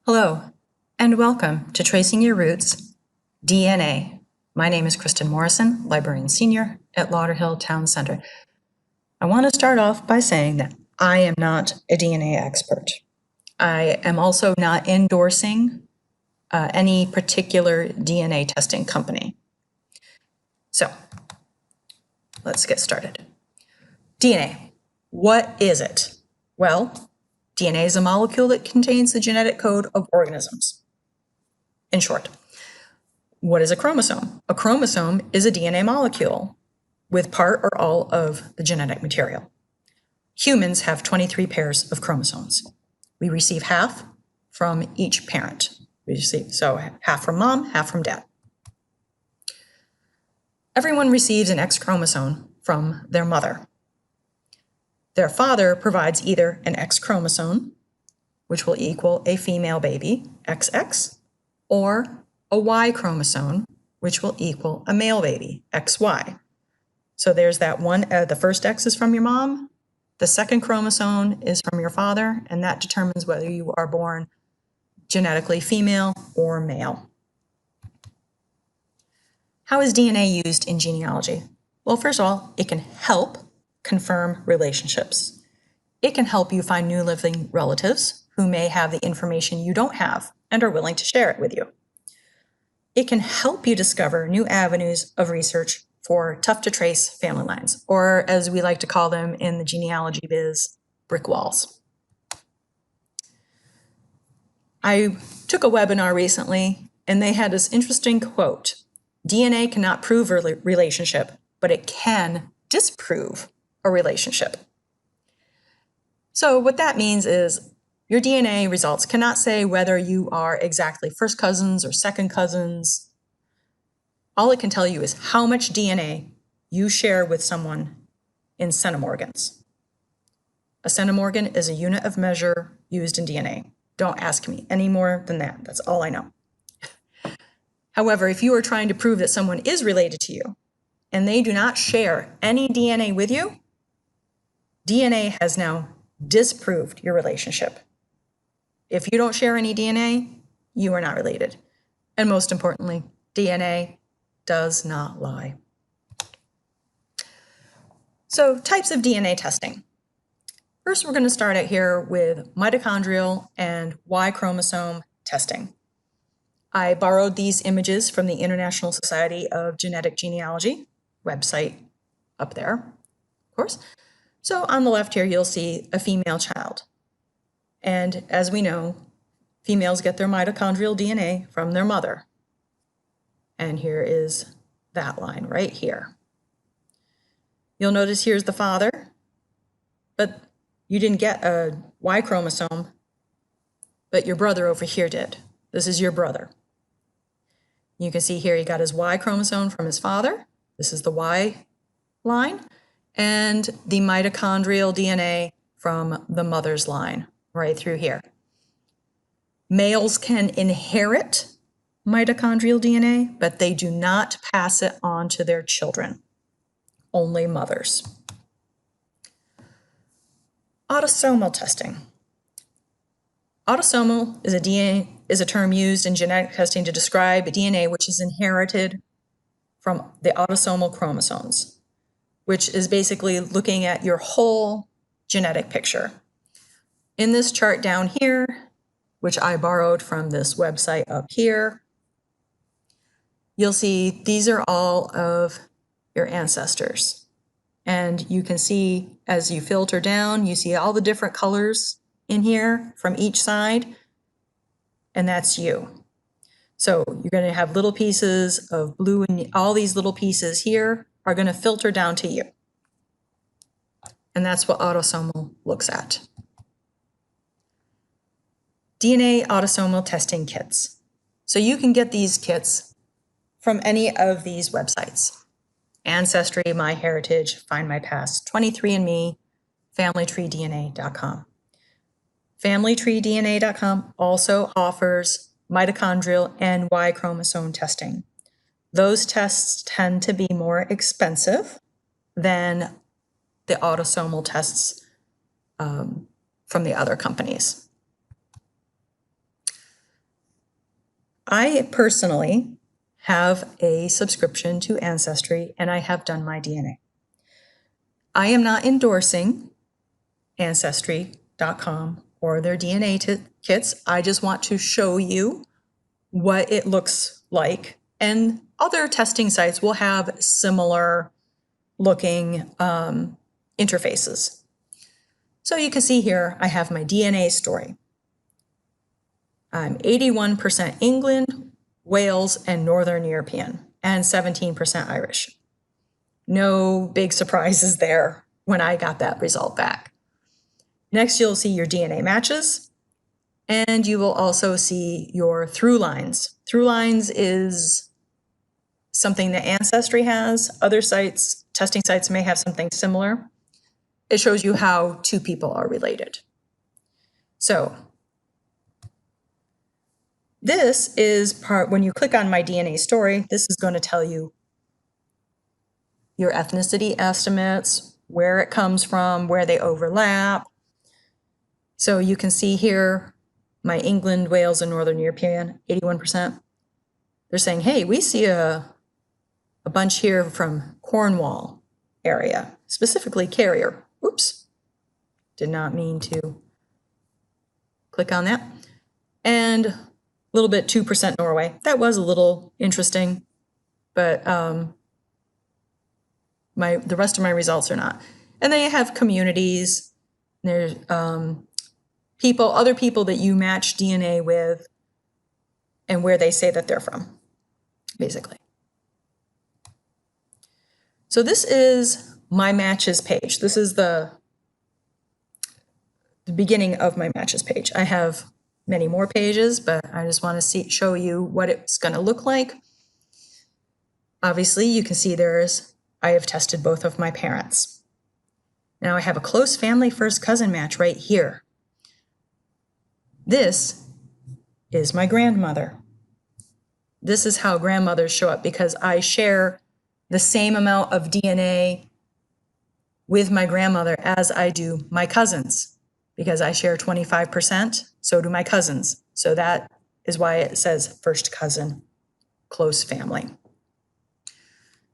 Hello, and welcome to Tracing Your Roots, DNA. My name is Kristen Morrison, Librarian Senior at Lauderhill Town Center. I want to start off by saying that I am not a DNA expert. I am also not endorsing any particular DNA testing company. So, let's get started. DNA, what is it? Well, DNA is a molecule that contains the genetic code of organisms. In short, what is a chromosome? A chromosome is a DNA molecule with part or all of the genetic material. Humans have 23 pairs of chromosomes. We receive half from each parent. So half from mom, half from dad. Everyone receives an X chromosome from their mother. Their father provides either an X chromosome, which will equal a female baby, XX, or a Y chromosome, which will equal a male baby, XY. So there's that one, the first X is from your mom, the second chromosome is from your father, and that determines whether you are born genetically female or male. How is DNA used in genealogy? Well, first of all, it can help confirm relationships. It can help you find new living relatives who may have the information you don't have and are willing to share it with you. It can help you discover new avenues of research for tough-to-trace family lines, or as we like to call them in the genealogy biz, brick walls. I took a webinar recently, and they had this interesting quote: DNA cannot prove a relationship, but it can disprove a relationship. So what that means is your DNA results cannot say whether you are exactly first cousins or second cousins. All it can tell you is how much DNA you share with someone in centimorgans. A centimorgan is a unit of measure used in DNA. Don't ask me any more than that. That's all I know. However, if you are trying to prove that someone is related to you and they do not share any DNA with you, DNA has now disproved your relationship. If you don't share any DNA, you are not related. And most importantly, DNA does not lie. So, types of DNA testing. First, we're going to start out here with mitochondrial and Y chromosome testing. I borrowed these images from the International Society of Genetic Genealogy website up there, of course. So on the left here, you'll see a female child. And as we know, females get their mitochondrial DNA from their mother. And here is that line right here. You'll notice here's the father, but you didn't get a Y chromosome, but your brother over here did. This is your brother. You can see here he got his Y chromosome from his father. This is the Y line. And the mitochondrial DNA from the mother's line, right through here. Males can inherit mitochondrial DNA, but they do not pass it on to their children, only mothers. Autosomal testing. Autosomal is a term used in genetic testing to describe a DNA which is inherited from the autosomal chromosomes, which is basically looking at your whole genetic picture. In this chart down here, which I borrowed from this website up here, you'll see these are all of your ancestors. And you can see as you filter down, you see all the different colors in here from each side, and that's you. So you're going to have little pieces of blue, and all these little pieces here are going to filter down to you. And that's what autosomal looks at. DNA autosomal testing kits. So you can get these kits from any of these websites: Ancestry, MyHeritage, Find My Past, 23andMe, FamilyTreeDNA.com. FamilyTreeDNA.com also offers mitochondrial and Y chromosome testing. Those tests tend to be more expensive than the autosomal tests from the other companies. I personally have a subscription to Ancestry, and I have done my DNA. I am not endorsing Ancestry.com or their DNA kits. I just want to show you what it looks like. And other testing sites will have similar looking interfaces. So you can see here, I have my DNA story. I'm 81% England, Wales, and Northern European, and 17% Irish. No big surprises there when I got that result back. Next, you'll see your DNA matches, and you will also see your through lines. Through lines is something that Ancestry has. Other sites, testing sites, may have something similar. It shows you how two people are related. So this is part, when you click on my DNA story, this is going to tell you your ethnicity estimates, where it comes from, where they overlap. So you can see here, my England, Wales, and Northern European, 81%. They're saying, hey, we see a bunch here from Cornwall area, specifically Carrier. Oops, did not mean to click on that. And a little bit 2% Norway. That was a little interesting, but the rest of my results are not. And then you have communities. There's other people that you match DNA with and where they say that they're from, basically. So this is my matches page. This is the beginning of my matches page. I have many more pages, but I just want to show you what it's going to look like. Obviously, you can see I have tested both of my parents. Now I have a close family first cousin match right here. This is my grandmother. This is how grandmothers show up, because I share the same amount of DNA with my grandmother as I do my cousins, because I share 25%, so do my cousins. So that is why it says first cousin, close family.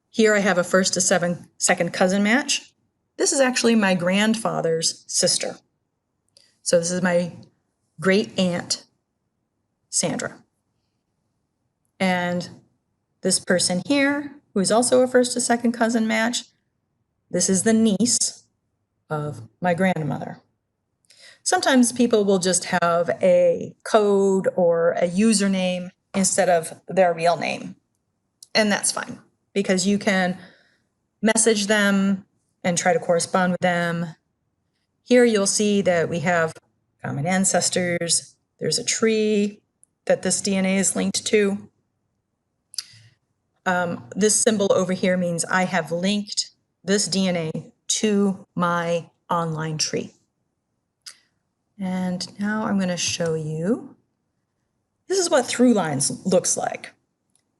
Here I have a first to second cousin match. This is actually my grandfather's sister. So this is my great aunt, Sandra. And this person here, who is also a first to second cousin match, this is the niece of my grandmother. Sometimes people will just have a code or a username instead of their real name. And that's fine, because you can message them and try to correspond with them. Here you'll see that we have common ancestors. There's a tree that this DNA is linked to. This symbol over here means I have linked this DNA to my online tree. And now I'm going to show you, this is what through lines looks like.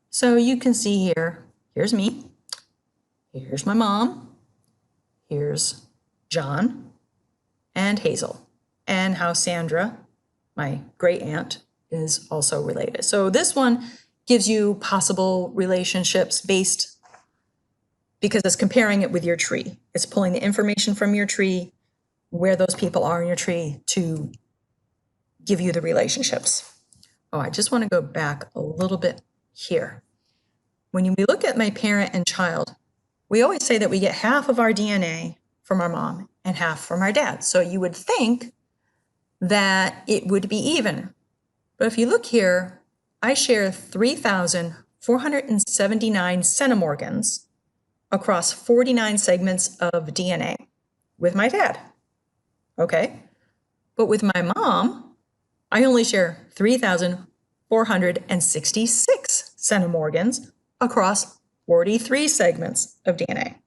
So you can see here, here's me, here's my mom, here's John and Hazel, and how Sandra, my great aunt, is also related. So this one gives you possible relationships based, because it's comparing it with your tree. It's pulling the information from your tree, where those people are in your tree, to give you the relationships. Oh, I just want to go back a little bit here. When we look at my parent and child, we always say that we get half of our DNA from our mom and half from our dad. So you would think that it would be even. But if you look here, I share 3,479 centimorgans across 49 segments of DNA with my dad. Okay? But with my mom, I only share 3,466 centimorgans across 43 segments of DNA.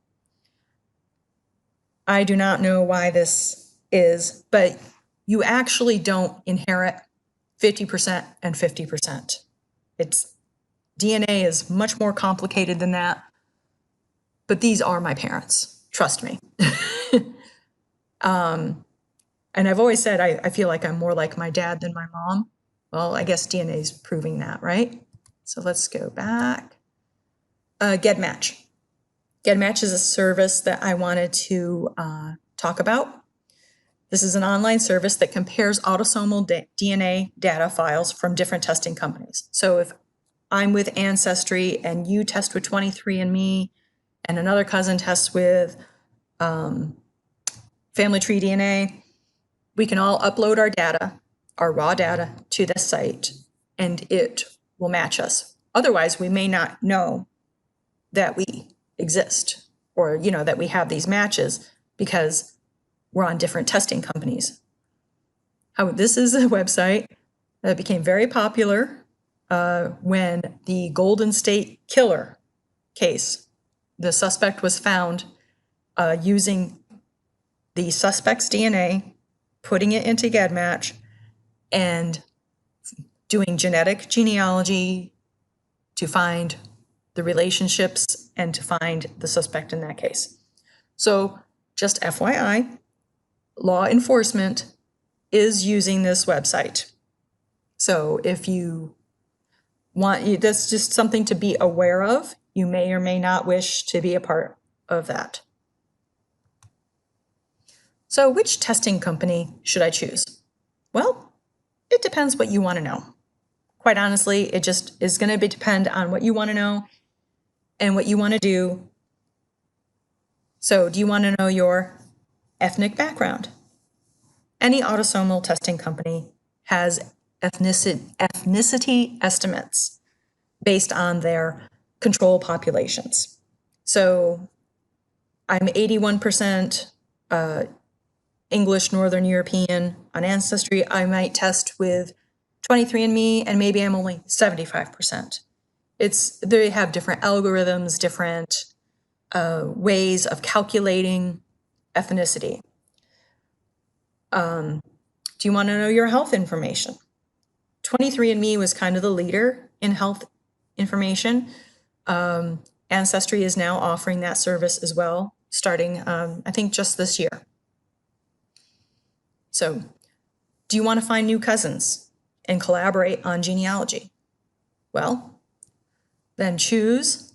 I do not know why this is, but you actually don't inherit 50% and 50%. DNA is much more complicated than that, but these are my parents, trust me. And I've always said I feel like I'm more like my dad than my mom. Well, I guess DNA is proving that, right? So let's go back. GEDmatch. GEDmatch is a service that I wanted to talk about. This is an online service that compares autosomal DNA data files from different testing companies. So if I'm with Ancestry and you test with 23andMe and another cousin tests with Family Tree DNA, we can all upload our data, our raw data, to this site, and it will match us. Otherwise, we may not know that we exist or, you know, that we have these matches because we're on different testing companies. This is a website that became very popular when the Golden State Killer case, the suspect was found using the suspect's DNA, putting it into GEDmatch, and doing genetic genealogy to find the relationships and to find the suspect in that case. So just FYI, law enforcement is using this website. So if you want, that's just something to be aware of. You may or may not wish to be a part of that. So which testing company should I choose? Well, it depends what you want to know. Quite honestly, it just is going to depend on what you want to know and what you want to do. So do you want to know your ethnic background? Any autosomal testing company has ethnicity estimates based on their control populations. So I'm 81% English Northern European on Ancestry. I might test with 23andMe and maybe I'm only 75%. They have different algorithms, different ways of calculating ethnicity. Do you want to know your health information? 23andMe was kind of the leader in health information. Ancestry is now offering that service as well, starting, I think, just this year. So, do you want to find new cousins and collaborate on genealogy? Well, then choose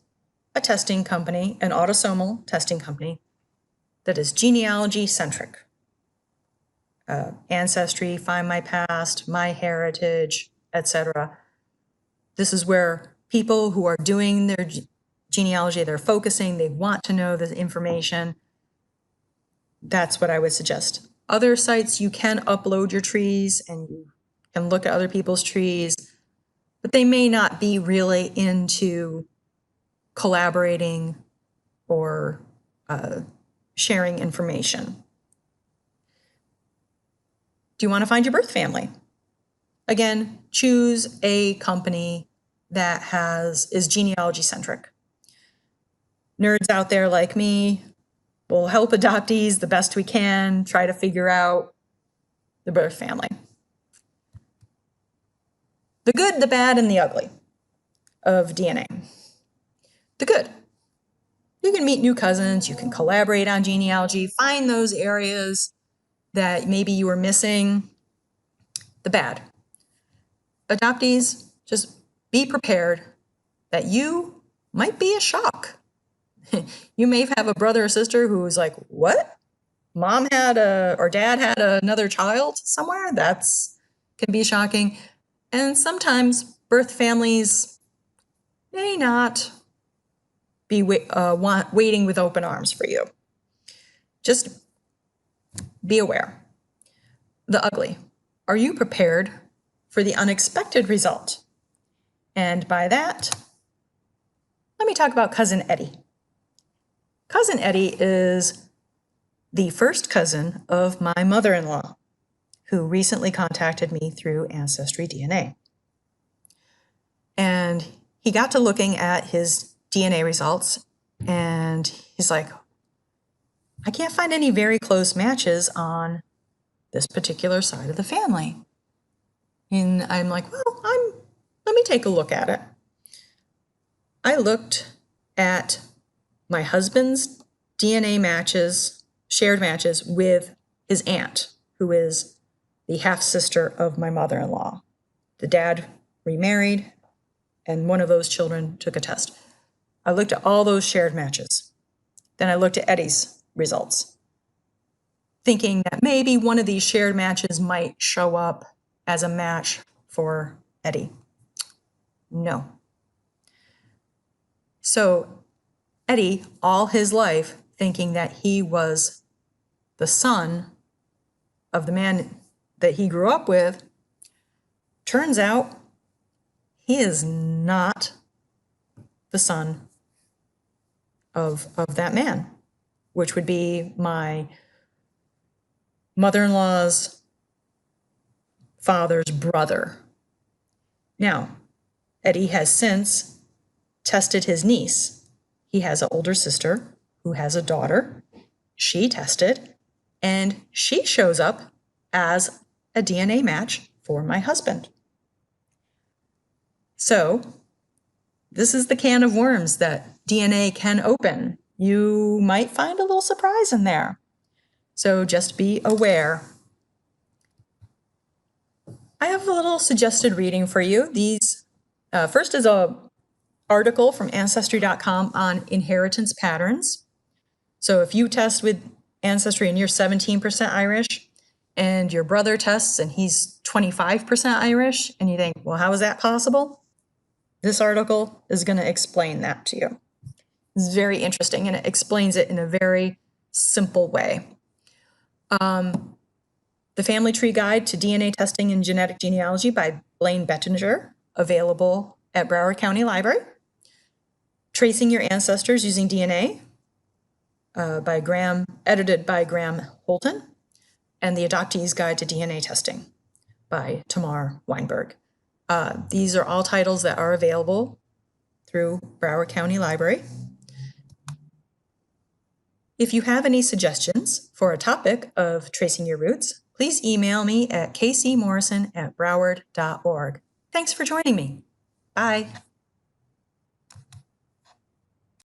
a testing company, an autosomal testing company that is genealogy-centric. Ancestry, Find My Past, MyHeritage, etc. This is where people who are doing their genealogy, they're focusing, they want to know the information. That's what I would suggest. Other sites, you can upload your trees and you can look at other people's trees, but they may not be really into collaborating or sharing information. Do you want to find your birth family? Again, choose a company that is genealogy centric. Nerds out there like me will help adoptees the best we can, try to figure out the birth family. The good, the bad, and the ugly of DNA. The good. You can meet new cousins, you can collaborate on genealogy, find those areas that maybe you were missing. The bad. Adoptees, just be prepared that you might be a shock. You may have a brother or sister who's like, what? Mom had or dad had another child somewhere? Can be shocking. And sometimes birth families may not be waiting with open arms for you. Just be aware. The ugly. Are you prepared for the unexpected result? And by that, let me talk about Cousin Eddie. Cousin Eddie is the first cousin of my mother-in-law, who recently contacted me through Ancestry DNA. And he got to looking at his DNA results, and he's like, I can't find any very close matches on this particular side of the family. And I'm like, well, let me take a look at it. I looked at my husband's DNA matches, shared matches with his aunt, who is the half-sister of my mother-in-law. the dad remarried, and one of those children took a test. I looked at all those shared matches. Then I looked at Eddie's results, thinking that maybe one of these shared matches might show up as a match for Eddie. No. So Eddie, all his life, thinking that he was the son of the man that he grew up with, turns out he is not the son of that man, which would be my mother-in-law's father's brother. Now, Eddie has since tested his niece. He has an older sister who has a daughter. She tested, and she shows up as a DNA match for my husband. So this is the can of worms that DNA can open. You might find a little surprise in there. So just be aware. I have a little suggested reading for you. These first is a article from Ancestry.com on inheritance patterns. So if you test with Ancestry and you're 17% Irish, and your brother tests and he's 25% Irish, and you think, well, how is that possible? This article is going to explain that to you. It's very interesting, and it explains it in a very simple way. The Family Tree Guide to DNA Testing and Genetic Genealogy by Blaine Bettinger, available at Broward County Library. Tracing Your Ancestors Using DNA, edited by Graham Holton, and The Adoptee's Guide to DNA Testing by Tamar Weinberg. These are all titles that are available through Broward County Library. If you have any suggestions for a topic of tracing your roots, please email me at kcmorrison@broward.org. Thanks for joining me. Bye.